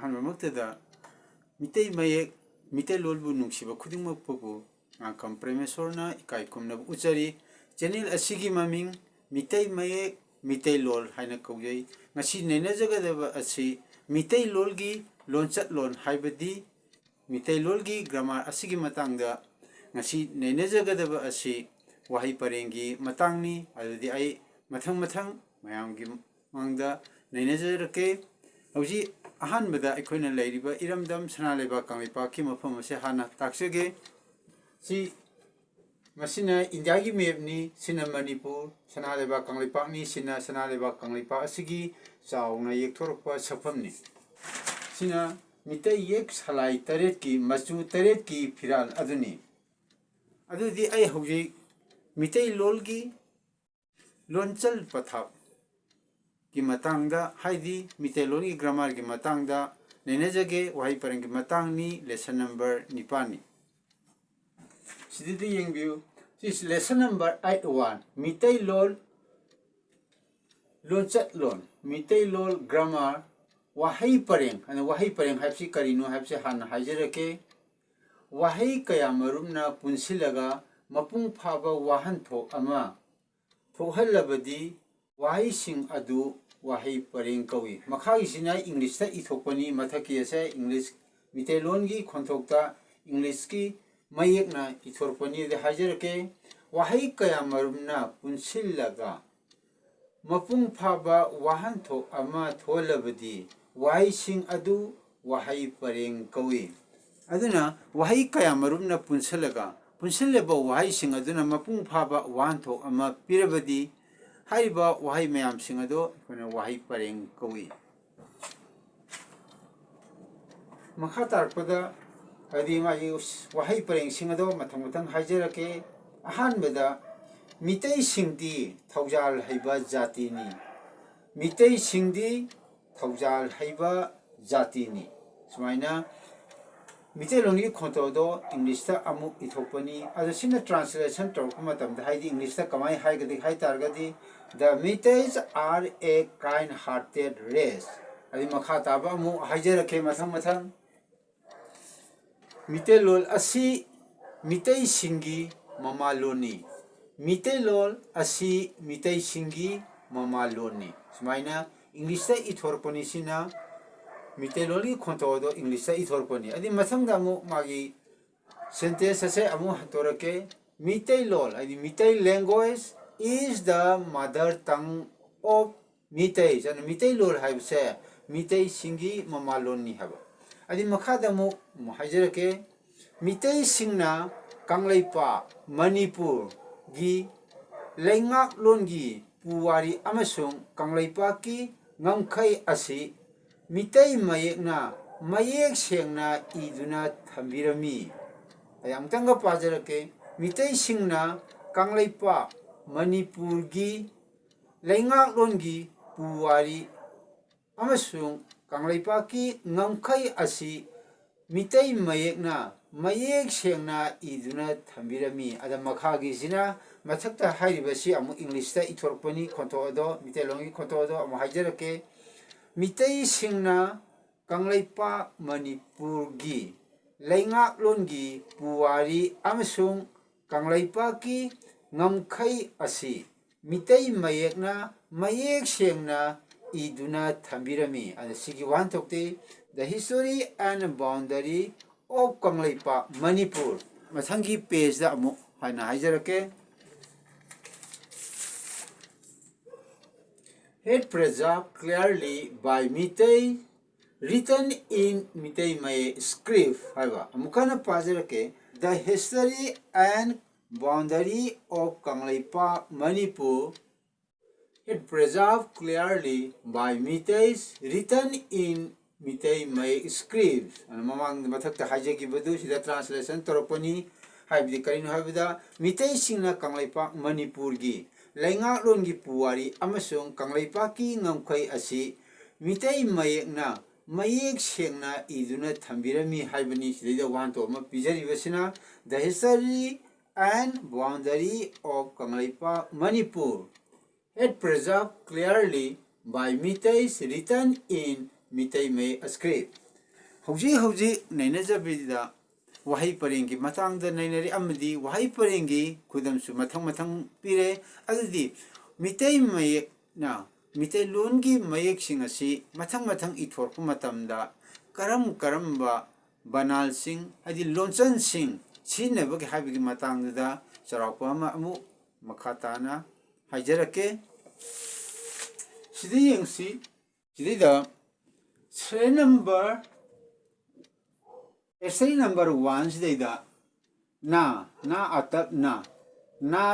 ꯑꯍꯥꯟꯕ ꯃꯛꯇꯗ ꯃꯤꯇꯩ ꯃꯌꯦꯛ ꯃꯤꯇꯩꯂꯣꯟꯕꯨ ꯅꯨꯡꯁꯤꯕ ꯈꯨꯗꯤꯡꯃꯛꯄꯨ ꯉꯥꯡꯀꯝ ꯄ꯭ꯔꯦꯃꯦꯁꯣꯔꯅ ꯏꯀꯥꯏ ꯈꯨꯝꯅꯕ ꯎꯠꯆꯔꯤ ꯆꯦꯅꯦꯜ ꯑꯁꯤꯒꯤ ꯃꯃꯤꯡ ꯃꯤꯇꯩ ꯃꯌꯦꯛ ꯃꯤꯇꯩꯂꯣꯟ ꯍꯥꯏꯅ ꯀꯧꯖꯩ ꯉꯁꯤ ꯅꯩꯅꯖꯒꯗꯕ ꯑꯁꯤ ꯃꯤꯇꯩꯂꯣꯟꯒꯤ ꯂꯣꯟꯆꯠꯂꯣꯟ ꯍꯥꯏꯕꯗꯤ ꯃꯤꯇꯩꯂꯣꯟꯒꯤ ꯒ꯭ꯔꯥꯃꯥꯔ ꯑꯁꯤꯒꯤ ꯃꯇꯥꯡꯗ ngasi neinajagada asi wahai parengi matangni adudi ai mathang mathang mayamgi mangda neinajarake hauji ahanbada aikoina leiriba iramdam sanaleba kanglipa ki mafam ase hana taksege si masina india gi map ni sina manipur sanaleba kanglipa ni sina sanaleba kanglipa asigi chauna yekthorpa safamni sina mitai yek salai taret ki machu taret ki firal aduni adudi ai hauji mitai lolgi lonchal pathap ki matangda haidi mitai lolgi grammar ki matangda nenajage wahai parang ki matangni lesson number 9 ni sididi yengbiu this lesson number 81 mitai lol lonchat lon mitai lol grammar wahai parang ana wahai parang haipsi karino haipsi han haijarake wahai kaya marumna punsilaga mapung phaba wahan thok ama thohalabadi wahai sing adu wahai pareng kawi makhagi sina english ta ithokpani mathaki ase english mitelongi khonthokta english ki mayekna ithorpani de hajarake wahai kaya marumna punsilaga mapung phaba wahan thok ama tholabadi wahai sing adu wahai pareng kawi aduna wahai kaya marumna punsileba wahai sing aduna mapung phaba wan thok ama pirabadi haiba wahai mayam sing ado kona wahai pareng kawi makha tarpada adi ma wahai pareng sing ado mathang mathang haijarake ahan beda mitai singdi thaujal haiba jati ni mitai singdi thaujal haiba jati ni sumaina Mitelongi kontodo English ta amuk ithokpani adasina translation tawkuma tamda haidi English ta kamai haigadi haitargadi the Meiteis are a kind-hearted race adi makha taba amu haijarake mathang mathang Mitelol asi Mitei singi mamaloni Mitelol asi Mitei singi mamaloni sumaina English ta ithorpani sina Miteloli kontodo English ta ithorpani adi mathangda amu magi sentence ase amu hatorake Mitelol adi Mitei language is the mother tongue of Mitei and Mitelol haibse Mitei singi mamaloni haba adi makhada amu hajarake Mitei singna Kanglaipa Manipur gi Laingak longi puwari amasung Kanglaipa ki ngamkhai asi Mitai mayekna mayek sengna iduna thambirami ayamtanga pajarake mitai singna Kanglaipa Manipur gi Laingak longi puwari amasung Kanglaipa ki ngamkhai asi mitai mayekna mayek sengna iduna thambirami ada makhagi sina mathakta hairibasi amu English ta ithorpani khontodo mitai longi khontodo amu haijarake Mitei singna Kanglaipa Manipur gi Laingak longi puwari amasung Kanglaipa ki ngamkhai asi Mitei mayekna mayek sengna iduna thambirami and sigi wan thokte the history and boundary of Kanglaipa Manipur mathangi page da amu haina haijarake Head preserved clearly by Mitei, written in Mitei Maye script. However, Mukana Pajarake, the history and boundary of Kanglaipa Manipur, it preserved clearly by Mitei, written in Mitei Maye script. And Mamang the Matakta Hajaki Badu, the translation Toroponi, Habdi Karino Habida, Mitei Singna Kanglaipa Manipur gi. Laingak longi puwari amasung Kanglaipa ki ngamkhai asi Mitei mayekna mayek sengna iduna thambirami haibani sidida wan to ma pijari basina the history and boundary of Kanglaipa Manipur it preserved clearly by Mitei written in Mitei Maye script hꯧji houji nainajabida wahai parengi matangda nainari amadi wahai parengi khudamsu mathang mathang pire adudi mitai mayek na mitai longi mayek singasi mathang mathang ithorpu matamda karam karamba banal sing adi lonchan sing sinaba ke habigi matangda charakpa ama amu makhatana haijarake sidai yengsi sidida tray number essay number 1 sidida na atap na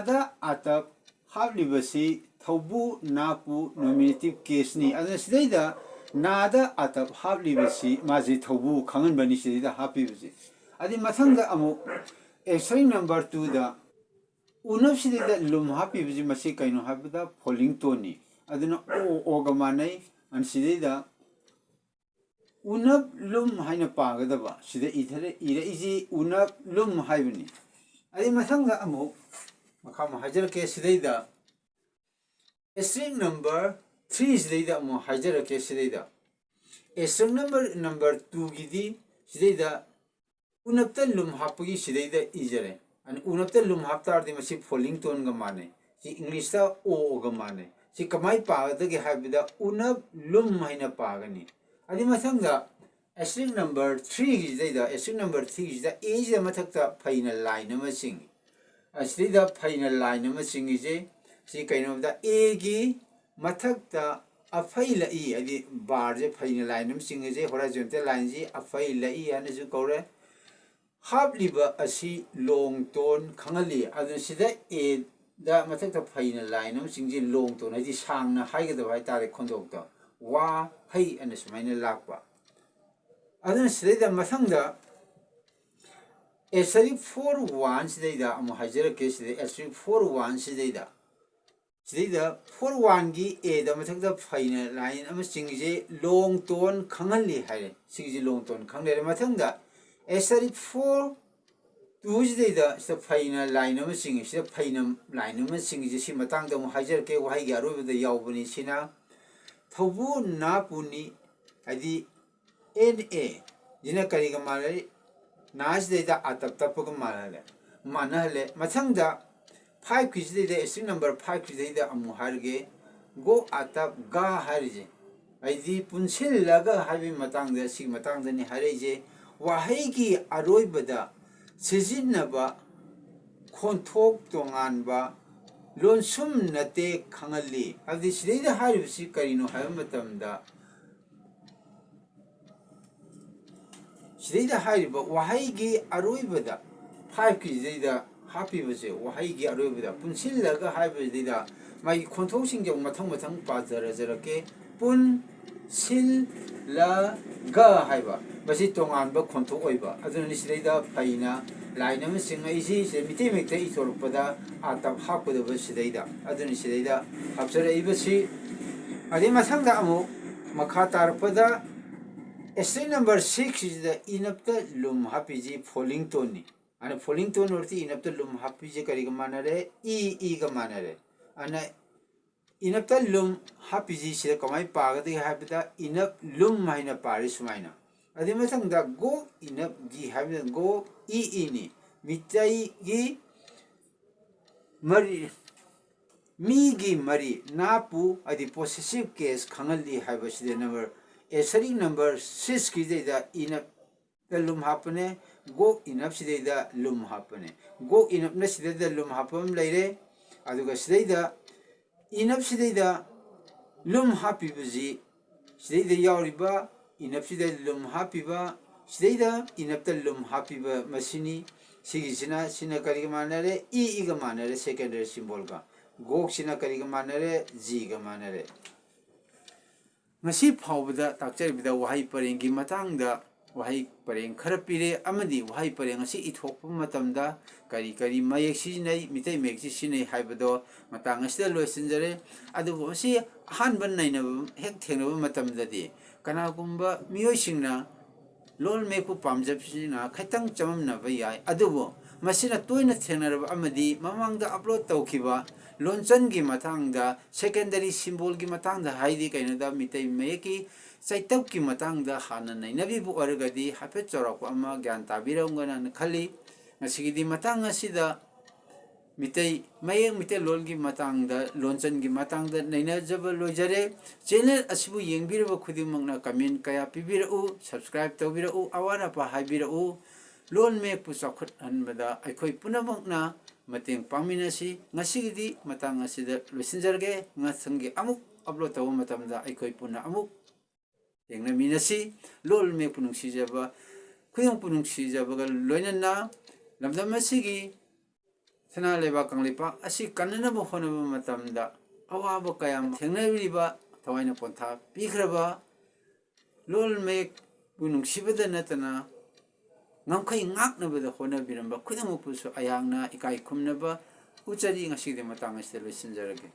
da atap hablibasi thobu napu nominative case ni adna sidida na da atap hablibasi maji thobu khangan bani sidida happy basi adi mathangda amu essay number 2 da unap sidida lum happy basi masi kaino habda falling tone ni aduna o gamanai an sidida unap lum haina pagadaba sida ithare ira iji unap lum haibani adi mathangda amu makama hajar ke sidida string number 3 sidida amu hajar ke sidida string number 2 gidi sidida unapta lum hapagi sidida ijare an unapta lum haptar di masi falling tone ga mane si english ta o ga mane si kamai pagada ge habida unap lum haina pagani adi mathangda string number 3 gida string number 3 gida a je mathakta phaina line ama sing asida phaina line ama sing je si kaino da a gi mathakta afaila I adi bar je phaina line ama sing je horizontal line ji afaila I ane ju kore habliba asi long tone khangali adu sida a da mathakta phaina line ama sing je long tone adi sangna haigada bai tare khondokta wa hai ane sumaina lakpa adun sidida mathangda essay 41 sidida amu hajara ke sidida essay 41 sidida 41 gi a da mathangda phaina line ama singje long tone khangali haire singje long tone khangle mathangda essay 4 2 sidida sa phaina line ama singje sa phaina line ama singje si matangda mu hajara ke wahai gi arobda yaubani sina thobu na puni adi na jina kariga malari nas de da atap tapaga malale manale mathangda 5 kizde de string number 5 kizde da amu harge go atap ga harje aidi punsil laga habi matangda si matangda ni hareje wahai gi aroibada sijinaba khonthok tonganba lonsum nate khangali adi sidida haribsi karino habi matamda sidida hariba wahai gi aroibada 5 kizida happy base wahai gi aroibada punsillaga haibida mai khonthok singje mathang mathang pa jara jara ke pun sil la ga haiba basi tongan ba khonthok oiba aduni sidida paina line am singai si se mite mekte isorpada atap hapada ba sidida aduni sidida hapsara ibasi adi mathangda amu makha tarpada essay number 6 is the inapta lum hapiji falling tone ni ana falling tone orti inapta lum hapiji kariga manare e ga manare ana inapta lum hapiji se kamai paga de habida inap lum maina pari sumaina adi mathangda go inap gi habida go e ni mitai gi mari mi gi mari napu adi possessive case khangali habaside number essay number 6 kizida inap the lum hapane go inap sidida lum hapane go inap na sidida lum hapam leire aduga sidida inap sidida lum happy buzi sidida yauriba inap sidida lum happy ba sidida inap the lum happy ba masini sigisina sina kariga manare ga manare secondary symbol ga go sina kariga manare g ga manare ngasi phawbada takcharbida wahai parengi matangda wahai pareng khara pire amadi wahai pareng asi ithokpa matamda kari kari mayek sinai mitai mekji sinai haibado matang asida loisinjare adu asi hanban naina hek thenaba matamdadi kana gumba miyoi singna lol meku pamjab sina khaitang chamamna ba yai adubo masina toina thengnaraba amadi mamangda upload tawkiba lonjan gi matangda secondary symbol gi matangda haidi kainada mitei mayeki saitap ki matangda hana nainabi bu argadi hapet chorak ama gyan tabirongana khali ngasigidi matang asida mitei mayek mitei lol gi matangda lonjan gi matangda naina jaba lojare channel asibu yengbiraba khudimangna comment kaya pibirau subscribe tawbirau awana pa haibirau lon me pu chakhut anbada aikhoi punamakna mateng pangminasi ngasigidi matang asida losinjarge ngasangi amuk upload taw matamda aikhoi puna amuk yengna minasi lol me punung sijaba khuyong punung sijaba ga loinana lamdam asigi sana leba kanglipa asi kanana bo khona matamda awaba kayam thengnabiriba tawaina pontha pikraba lol me punung sibada natana ngamkhai ngaknabada hona biramba khudang pusu ayangna ikai khumnaba uchari ngasi de matang asile losinjarage